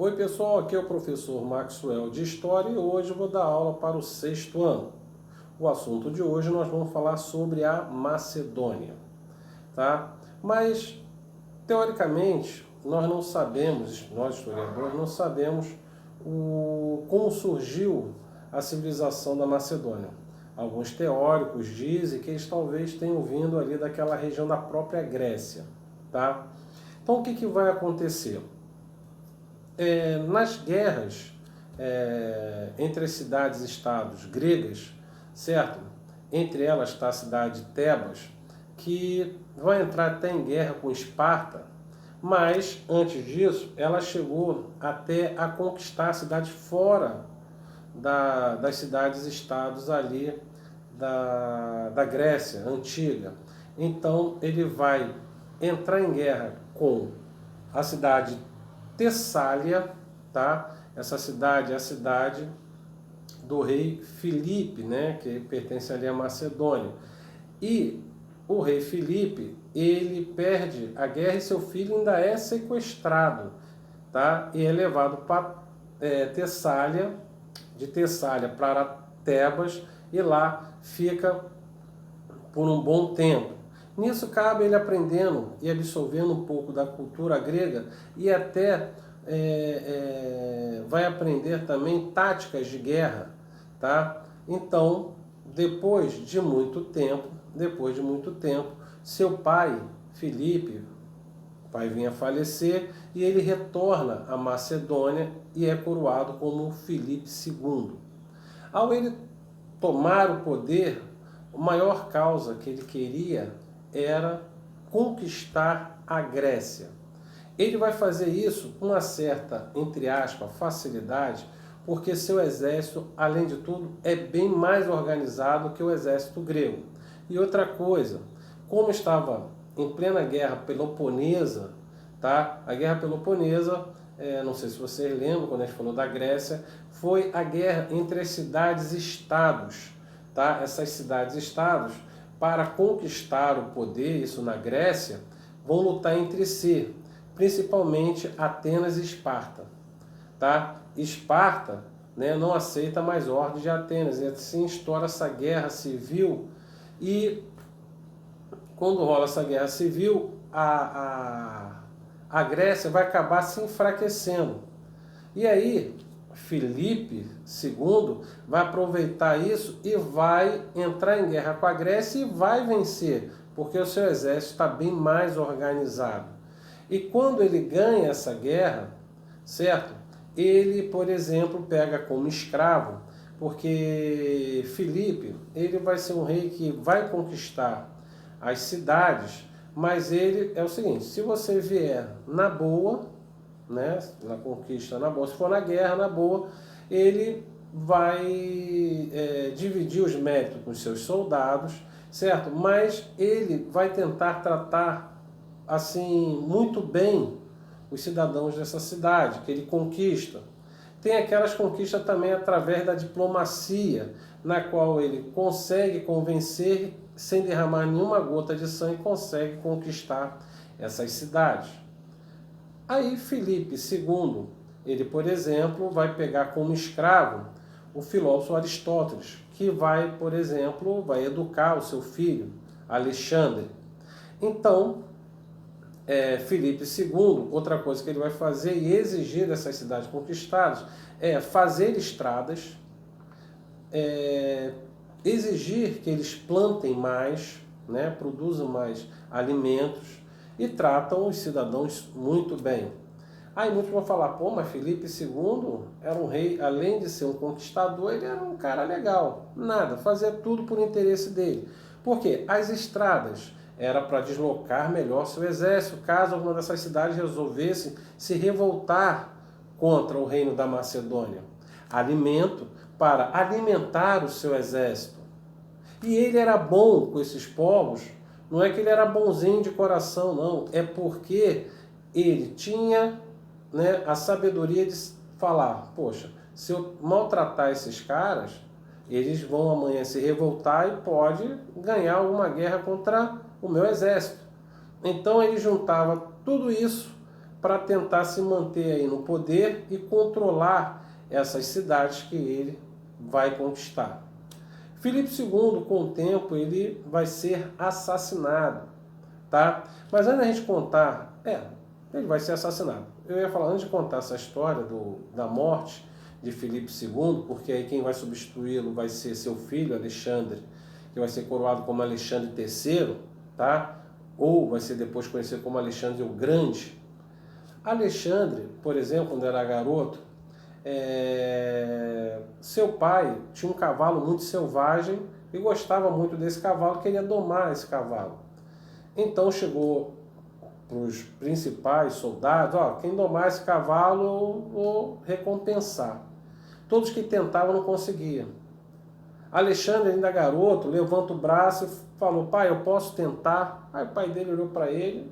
Oi pessoal, aqui é o professor Maxwell de História e hoje eu vou dar aula para o 6º ano. O assunto de hoje nós vamos falar sobre a Macedônia, tá? Mas, teoricamente, nós não sabemos, nós historiadores não sabemos como surgiu a civilização da Macedônia. Alguns teóricos dizem que eles talvez tenham vindo ali daquela região da própria Grécia, tá? Então o que vai acontecer? Nas guerras entre as cidades e estados gregas, certo? Entre elas está a cidade de Tebas, que vai entrar até em guerra com Esparta, mas antes disso ela chegou até a conquistar a cidade fora das cidades-estados ali da Grécia antiga. Então ele vai entrar em guerra com a cidade Tessália, tá? Essa cidade é a cidade do rei Filipe, né? Que pertence ali à Macedônia. E o rei Filipe, ele perde a guerra e seu filho ainda é sequestrado, tá? E é levado para Tessália, de Tessália para Tebas, e lá fica por um bom tempo. Nisso cabe ele aprendendo e absorvendo um pouco da cultura grega e até vai aprender também táticas de guerra, tá? Então, depois de muito tempo, seu pai, Filipe, o pai vinha a falecer e ele retorna à Macedônia e é coroado como Filipe II. Ao ele tomar o poder, a maior causa que ele queria era conquistar a Grécia. Ele vai fazer isso com uma certa, entre aspas, facilidade, porque seu exército, além de tudo, é bem mais organizado que o exército grego. E outra coisa, como estava em plena guerra peloponesa, tá? A guerra peloponesa, não sei se vocês lembram, quando a gente falou da Grécia, foi a guerra entre as cidades-estados, tá? Essas cidades-estados, para conquistar o poder, isso na Grécia, vão lutar entre si, principalmente Atenas e Esparta, tá? Esparta, né, não aceita mais ordens de Atenas, e assim estoura essa guerra civil, e quando rola essa guerra civil, a Grécia vai acabar se enfraquecendo. E aí, Filipe II vai aproveitar isso e vai entrar em guerra com a Grécia e vai vencer, porque o seu exército está bem mais organizado. E quando ele ganha essa guerra, certo? Ele, por exemplo, pega como escravo, porque Filipe, ele vai ser um rei que vai conquistar as cidades, mas ele é o seguinte: se você vier na boa, né, na conquista na boa, se for na guerra na boa, ele vai dividir os méritos com os seus soldados, certo? Mas ele vai tentar tratar assim muito bem os cidadãos dessa cidade que ele conquista. Tem aquelas conquistas também através da diplomacia, na qual ele consegue convencer, sem derramar nenhuma gota de sangue, consegue conquistar essas cidades. Aí Filipe II, ele, por exemplo, vai pegar como escravo o filósofo Aristóteles, que vai, por exemplo, vai educar o seu filho, Alexandre. Então, Filipe II, outra coisa que ele vai fazer e exigir dessas cidades conquistadas é fazer estradas, exigir que eles plantem mais, né, produzam mais alimentos e tratam os cidadãos muito bem. Aí muitos vão falar, pô, mas Filipe II era um rei, além de ser um conquistador, ele era um cara legal. Nada, fazia tudo por interesse dele. Por quê? As estradas era para deslocar melhor seu exército, caso alguma dessas cidades resolvesse se revoltar contra o reino da Macedônia. Alimento para alimentar o seu exército. E ele era bom com esses povos, não é que ele era bonzinho de coração, não, é porque ele tinha, né, a sabedoria de falar, poxa, se eu maltratar esses caras, eles vão amanhã se revoltar e pode ganhar alguma guerra contra o meu exército. Então ele juntava tudo isso para tentar se manter aí no poder e controlar essas cidades que ele vai conquistar. Filipe II, com o tempo, ele vai ser assassinado, tá? Mas antes da gente contar, ele vai ser assassinado. Eu ia falar, antes de contar essa história da morte de Filipe II, porque aí quem vai substituí-lo vai ser seu filho, Alexandre, que vai ser coroado como Alexandre III, tá? Ou vai ser depois conhecido como Alexandre o Grande. Alexandre, por exemplo, quando era garoto, seu pai tinha um cavalo muito selvagem e gostava muito desse cavalo, queria domar esse cavalo. Então chegou para os principais soldados, quem domar esse cavalo eu vou recompensar. Todos que tentavam não conseguiam. Alexandre, ainda garoto, levanta o braço e falou, pai, eu posso tentar? Aí o pai dele olhou para ele,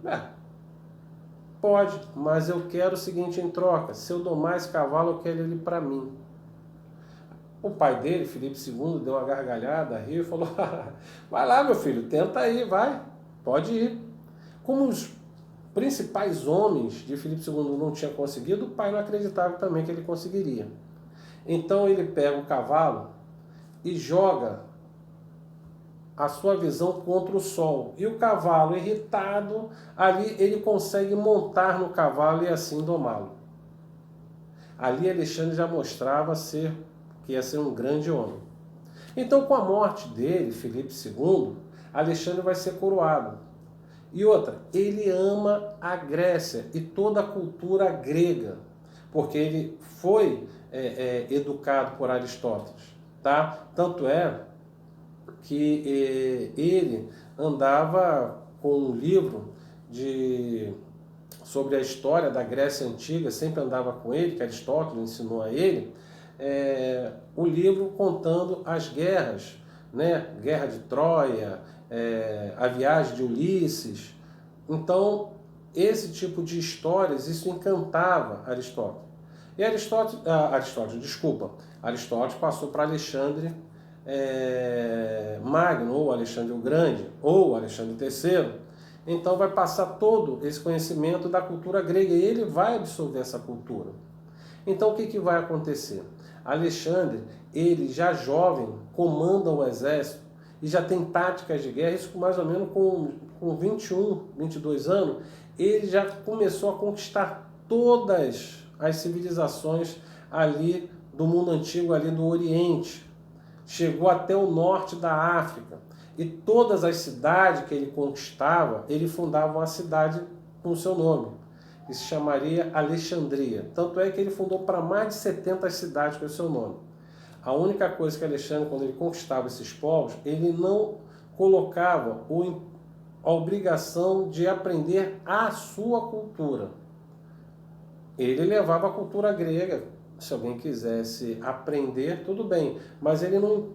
pode, mas eu quero o seguinte em troca, se eu domar esse cavalo, eu quero ele para mim. O pai dele, Filipe II, deu uma gargalhada, riu e falou, vai lá, meu filho, tenta aí, vai, pode ir. Como os principais homens de Filipe II não tinham conseguido, o pai não acreditava também que ele conseguiria. Então ele pega o cavalo e joga a sua visão contra o sol. E o cavalo, irritado, ali ele consegue montar no cavalo e assim domá-lo. Ali Alexandre já mostrava que ia ser um grande homem. Então, com a morte dele, Filipe II, Alexandre vai ser coroado. E outra, ele ama a Grécia e toda a cultura grega, porque ele foi educado por Aristóteles, tá? Tanto é que ele andava com um livro sobre a história da Grécia Antiga, sempre andava com ele, que Aristóteles ensinou a ele, o livro contando as guerras, né? Guerra de Troia, a viagem de Ulisses. Então, esse tipo de histórias, isso encantava Aristóteles. E Aristóteles passou para Alexandre Magno, ou Alexandre o Grande, ou Alexandre III. Então vai passar todo esse conhecimento da cultura grega e ele vai absorver essa cultura. Então o que vai acontecer? Alexandre, ele já jovem, comanda o exército e já tem táticas de guerra, isso mais ou menos com 21, 22 anos, ele já começou a conquistar todas as civilizações ali do mundo antigo, ali do Oriente. Chegou até o norte da África. E todas as cidades que ele conquistava, ele fundava uma cidade com o seu nome, que se chamaria Alexandria. Tanto é que ele fundou para mais de 70 cidades com o seu nome. A única coisa que Alexandre, quando ele conquistava esses povos, ele não colocava a obrigação de aprender a sua cultura. Ele levava a cultura grega. Se alguém quisesse aprender, tudo bem, mas ele não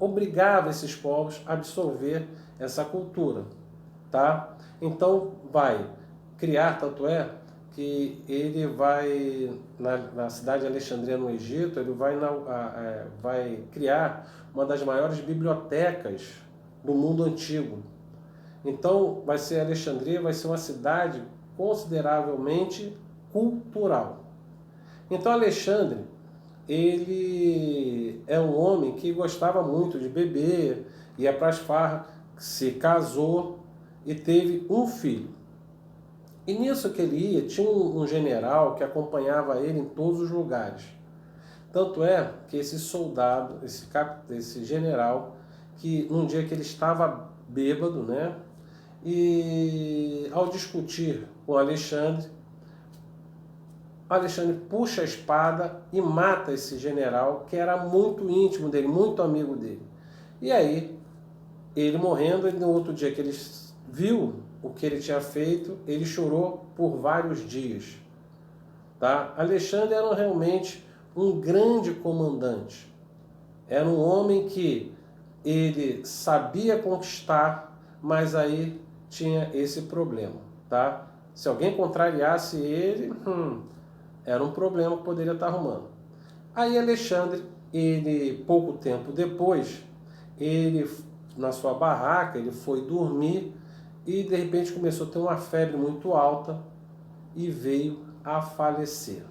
obrigava esses povos a absorver essa cultura, tá? Então vai criar, tanto é que ele vai na cidade de Alexandria, no Egito, ele vai criar uma das maiores bibliotecas do mundo antigo. Então Alexandria vai ser uma cidade consideravelmente cultural. Então Alexandre, ele é um homem que gostava muito de beber, ia para as farras, se casou e teve um filho. E nisso que ele ia, tinha um general que acompanhava ele em todos os lugares. Tanto é que esse soldado, esse general, que num dia que ele estava bêbado, né? E ao discutir com Alexandre puxa a espada e mata esse general que era muito íntimo dele, muito amigo dele. E aí, ele morrendo, e no outro dia que ele viu o que ele tinha feito, ele chorou por vários dias. Tá? Alexandre era realmente um grande comandante. Era um homem que ele sabia conquistar, mas aí tinha esse problema. Tá? Se alguém contrariasse ele, era um problema que poderia estar arrumando. Aí Alexandre, pouco tempo depois, ele na sua barraca, ele foi dormir e de repente começou a ter uma febre muito alta e veio a falecer.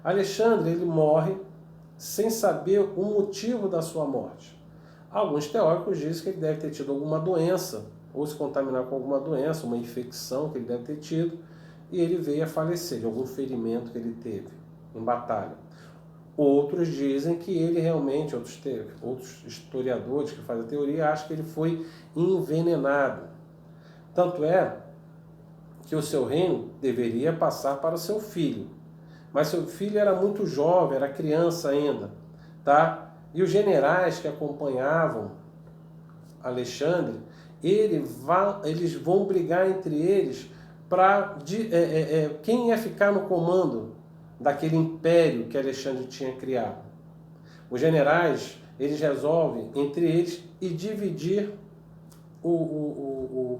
Alexandre, ele morre sem saber o motivo da sua morte. Alguns teóricos dizem que ele deve ter tido alguma doença, ou se contaminar com alguma doença, uma infecção que ele deve ter tido, e ele veio a falecer de algum ferimento que ele teve em batalha. Outros dizem que ele realmente, outros historiadores que fazem a teoria, acham que ele foi envenenado. Tanto é que o seu reino deveria passar para o seu filho. Mas seu filho era muito jovem, era criança ainda, tá? E os generais que acompanhavam Alexandre, eles vão brigar entre eles para quem ia ficar no comando daquele império que Alexandre tinha criado. Os generais, eles resolvem entre eles e dividir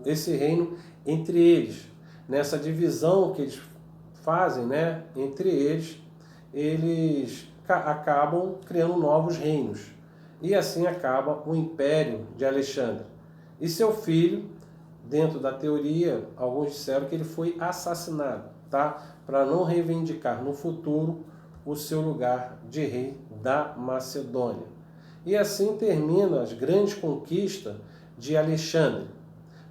esse reino entre eles. Nessa divisão que eles fazem, né, entre eles acabam criando novos reinos. E assim acaba o império de Alexandre. E seu filho, dentro da teoria, alguns disseram que ele foi assassinado, tá? Para não reivindicar no futuro o seu lugar de rei da Macedônia. E assim termina as grandes conquistas de Alexandre.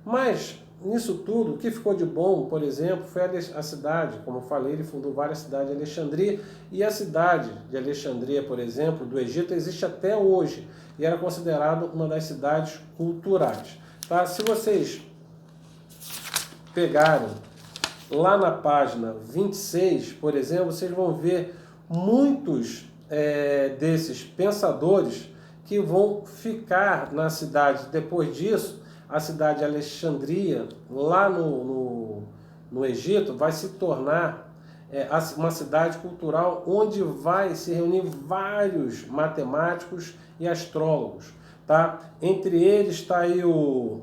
Mas nisso tudo, o que ficou de bom, por exemplo, foi a cidade. Como eu falei, ele fundou várias cidades de Alexandria, e a cidade de Alexandria, por exemplo, do Egito, existe até hoje, e era considerada uma das cidades culturais. Tá? Se vocês pegarem lá na página 26, por exemplo, vocês vão ver muitos desses pensadores que vão ficar na cidade. Depois disso, a cidade de Alexandria, lá no Egito, vai se tornar uma cidade cultural onde vai se reunir vários matemáticos e astrólogos. Tá? Entre eles está aí o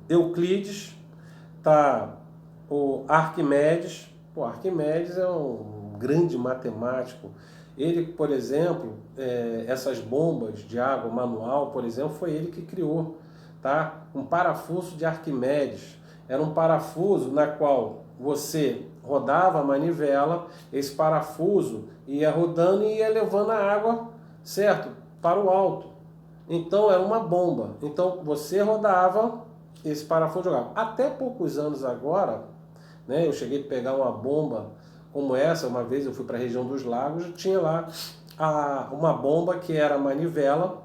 Euclides, tá o Arquimedes. Pô, Arquimedes é um grande matemático. Ele, por exemplo, essas bombas de água manual, por exemplo, foi ele que criou. Tá? Um parafuso de Arquimedes. Era um parafuso na qual você rodava a manivela, esse parafuso ia rodando e ia levando a água, certo? Para o alto. Então era uma bomba. Então você rodava, esse parafuso jogava. Até poucos anos agora, né, eu cheguei a pegar uma bomba como essa, uma vez eu fui para a região dos lagos, tinha lá uma bomba que era manivela,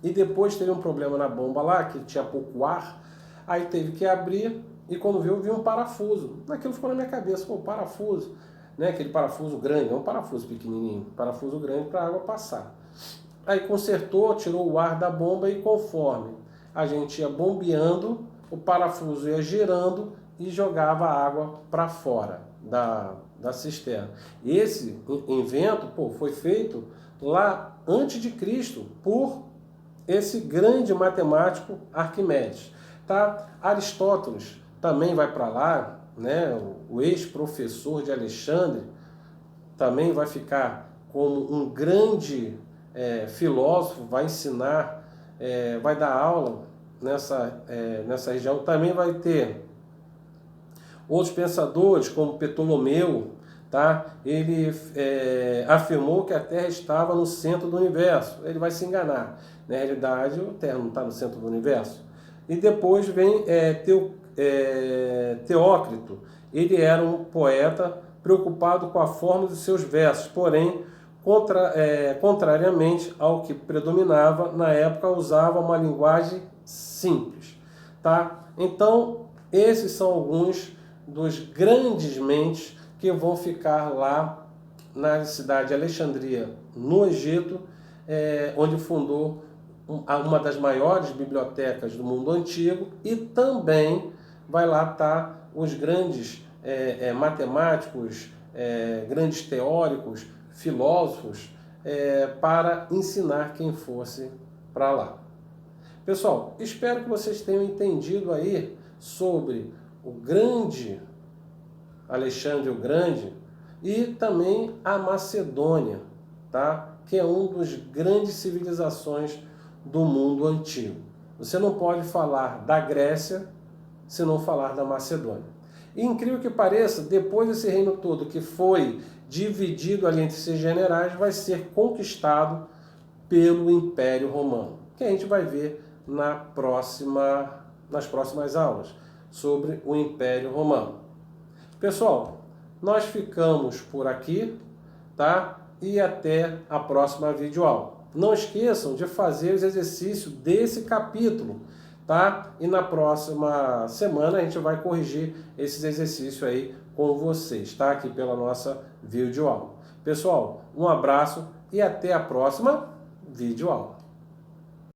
e depois teve um problema na bomba lá, que tinha pouco ar, aí teve que abrir, e quando viu, vi um parafuso. Aquilo ficou na minha cabeça, pô, parafuso, né, aquele parafuso grande, não um parafuso pequenininho, parafuso grande para a água passar. Aí consertou, tirou o ar da bomba, e conforme a gente ia bombeando, o parafuso ia girando e jogava a água para fora da cisterna. Esse invento, pô, foi feito lá antes de Cristo por esse grande matemático Arquimedes. Tá? Aristóteles também vai para lá, né? O ex-professor de Alexandre também vai ficar como um grande filósofo, vai ensinar, vai dar aula nessa região. Também vai ter outros pensadores, como Ptolomeu, tá? Ele afirmou que a Terra estava no centro do universo. Ele vai se enganar. Na realidade, a Terra não está no centro do universo. E depois vem Teócrito. Ele era um poeta preocupado com a forma dos seus versos, porém, contrariamente ao que predominava na época, usava uma linguagem simples. Tá? Então, esses são alguns dos grandes mentes que vão ficar lá na cidade de Alexandria, no Egito, onde fundou uma das maiores bibliotecas do mundo antigo, e também vai lá estar os grandes matemáticos, grandes teóricos, filósofos, para ensinar quem fosse para lá. Pessoal, espero que vocês tenham entendido aí sobre o grande Alexandre o Grande e também a Macedônia, tá? Que é uma das grandes civilizações do mundo antigo. Você não pode falar da Grécia se não falar da Macedônia. E incrível que pareça, depois desse reino todo que foi dividido ali entre esses generais, vai ser conquistado pelo Império Romano, que a gente vai ver nas próximas aulas sobre o Império Romano. Pessoal, nós ficamos por aqui, tá? E até a próxima videoaula. Não esqueçam de fazer os exercícios desse capítulo, tá? E na próxima semana a gente vai corrigir esses exercícios aí com vocês, tá? Aqui pela nossa videoaula. Pessoal, um abraço e até a próxima videoaula.